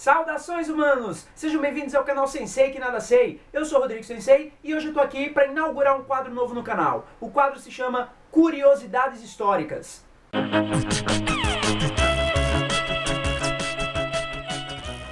Saudações humanos! Sejam bem-vindos ao canal Sensei que Nada Sei. Eu sou o Rodrigo Sensei e hoje eu tô aqui para inaugurar um quadro novo no canal. O quadro se chama Curiosidades Históricas.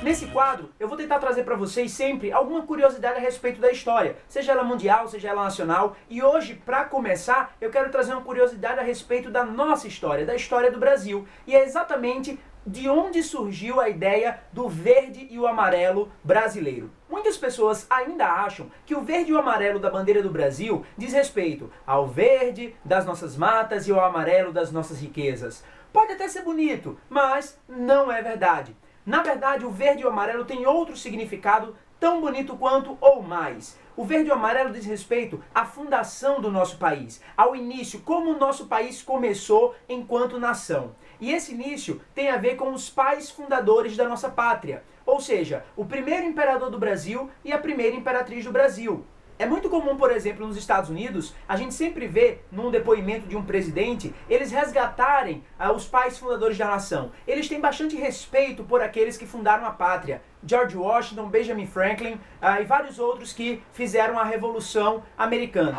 Nesse quadro, eu vou tentar trazer para vocês sempre alguma curiosidade a respeito da história, seja ela mundial, seja ela nacional. E hoje, para começar, eu quero trazer uma curiosidade a respeito da nossa história, da história do Brasil. E é exatamente de onde surgiu a ideia do verde e o amarelo brasileiro. Muitas pessoas ainda acham que o verde e o amarelo da bandeira do Brasil diz respeito ao verde das nossas matas e ao amarelo das nossas riquezas. Pode até ser bonito, mas não é verdade. Na verdade, o verde e o amarelo têm outro significado tão bonito quanto ou mais. O verde e o amarelo diz respeito à fundação do nosso país, ao início, como o nosso país começou enquanto nação. E esse início tem a ver com os pais fundadores da nossa pátria, ou seja, o primeiro imperador do Brasil e a primeira imperatriz do Brasil. É muito comum, por exemplo, nos Estados Unidos, a gente sempre vê, num depoimento de um presidente, eles resgatarem os pais fundadores da nação. Eles têm bastante respeito por aqueles que fundaram a pátria. George Washington, Benjamin Franklin e vários outros que fizeram a Revolução Americana.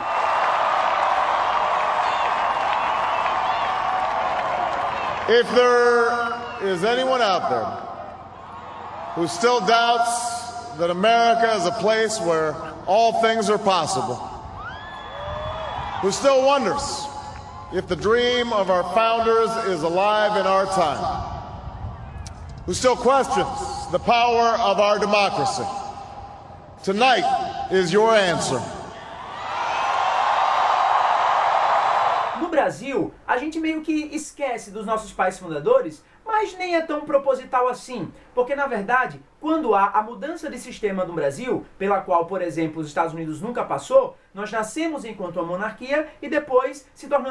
If there is anyone out there who still doubts that America is a place where all things are possible, who still wonders if the dream of our founders is alive in our time, who still questions the power of our democracy, tonight is your answer. No Brasil, a gente meio que esquece dos nossos pais fundadores, mas nem é tão proposital assim, porque na verdade, quando há a mudança de sistema no Brasil, pela qual, por exemplo, os Estados Unidos nunca passou, nós nascemos enquanto uma monarquia e depois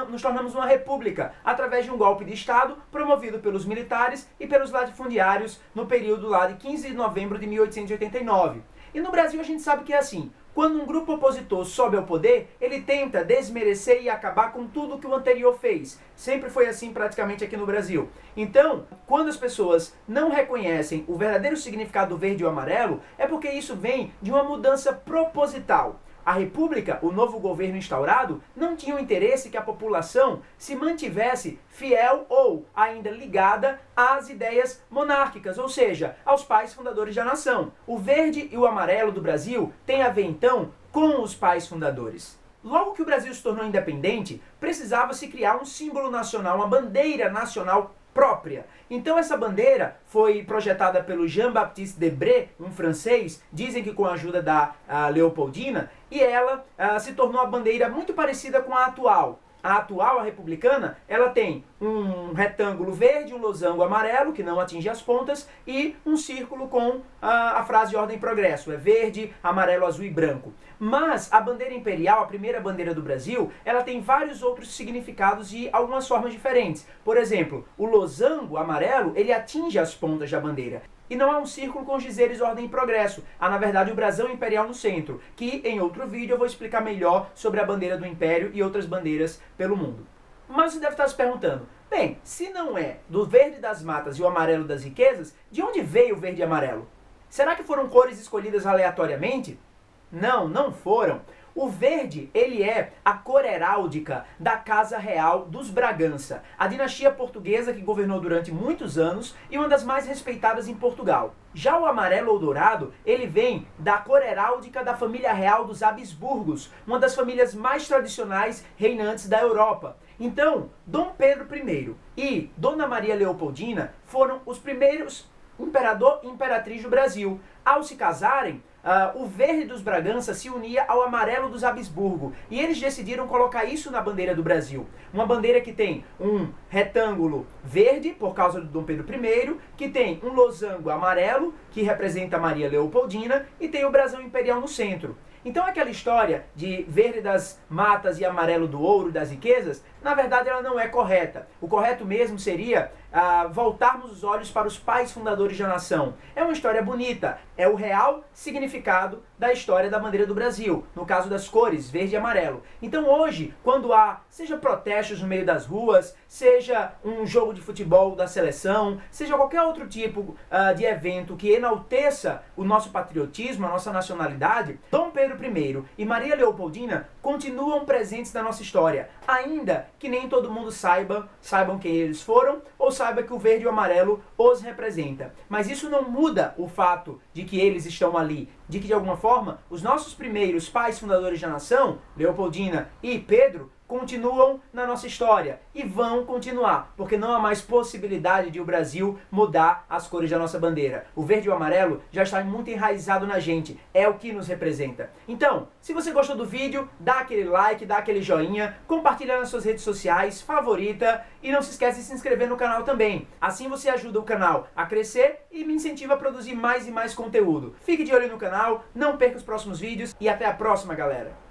nos tornamos uma república, através de um golpe de Estado promovido pelos militares e pelos latifundiários no período lá de 15 de novembro de 1889. E no Brasil a gente sabe que é assim. Quando um grupo opositor sobe ao poder, ele tenta desmerecer e acabar com tudo que o anterior fez. Sempre foi assim praticamente aqui no Brasil. Então, quando as pessoas não reconhecem o verdadeiro significado do verde e o amarelo, é porque isso vem de uma mudança proposital. A República, o novo governo instaurado, não tinha o interesse que a população se mantivesse fiel ou ainda ligada às ideias monárquicas, ou seja, aos pais fundadores da nação. O verde e o amarelo do Brasil têm a ver, então, com os pais fundadores. Logo que o Brasil se tornou independente, precisava se criar um símbolo nacional, uma bandeira nacional própria. Então essa bandeira foi projetada pelo Jean-Baptiste Debré, um francês, dizem que com a ajuda da Leopoldina, e ela se tornou a bandeira muito parecida com a atual. A atual, a republicana, ela tem um retângulo verde, um losango amarelo, que não atinge as pontas, e um círculo com a frase ordem e progresso. É verde, amarelo, azul e branco. Mas a bandeira imperial, a primeira bandeira do Brasil, ela tem vários outros significados e algumas formas diferentes. Por exemplo, o losango amarelo, ele atinge as pontas da bandeira. E não há um círculo com os dizeres ordem e progresso. Há, na verdade, o brasão imperial no centro, que em outro vídeo eu vou explicar melhor sobre a bandeira do Império e outras bandeiras pelo mundo. Mas você deve estar se perguntando, bem, se não é do verde das matas e o amarelo das riquezas, de onde veio o verde e amarelo? Será que foram cores escolhidas aleatoriamente? Não, não foram. O verde, ele é a cor heráldica da Casa Real dos Bragança, a dinastia portuguesa que governou durante muitos anos e uma das mais respeitadas em Portugal. Já o amarelo ou dourado, ele vem da cor heráldica da família real dos Habsburgos, uma das famílias mais tradicionais reinantes da Europa. Então, Dom Pedro I e Dona Maria Leopoldina foram os primeiros imperador e imperatriz do Brasil. Ao se casarem, o verde dos Bragança se unia ao amarelo dos Habsburgo e eles decidiram colocar isso na bandeira do Brasil. Uma bandeira que tem um retângulo verde, por causa do Dom Pedro I, que tem um losango amarelo, que representa Maria Leopoldina, e tem o brasão imperial no centro. Então aquela história de verde das matas e amarelo do ouro das riquezas na verdade ela não é correta. O correto mesmo seria voltarmos os olhos para os pais fundadores da nação. É uma história bonita, é o real significado da história da bandeira do Brasil, no caso das cores, verde e amarelo. Então hoje, quando há, seja protestos no meio das ruas, seja um jogo de futebol da seleção, seja qualquer outro tipo de evento que enalteça o nosso patriotismo, a nossa nacionalidade, Dom Pedro I e Maria Leopoldina continuam presentes na nossa história, ainda que nem todo mundo saibam quem eles foram, ou saiba que o verde e o amarelo os representa. Mas isso não muda o fato de que eles estão ali, de que de alguma forma os nossos primeiros pais fundadores da nação, Leopoldina e Pedro, continuam na nossa história e vão continuar, porque não há mais possibilidade de o Brasil mudar as cores da nossa bandeira. O verde e o amarelo já está muito enraizado na gente, é o que nos representa. Então, se você gostou do vídeo, dá aquele like, dá aquele joinha, compartilha nas suas redes sociais, favorita e não se esquece de se inscrever no canal também. Assim você ajuda o canal a crescer e me incentiva a produzir mais e mais conteúdo. Fique de olho no canal, não perca os próximos vídeos e até a próxima, galera!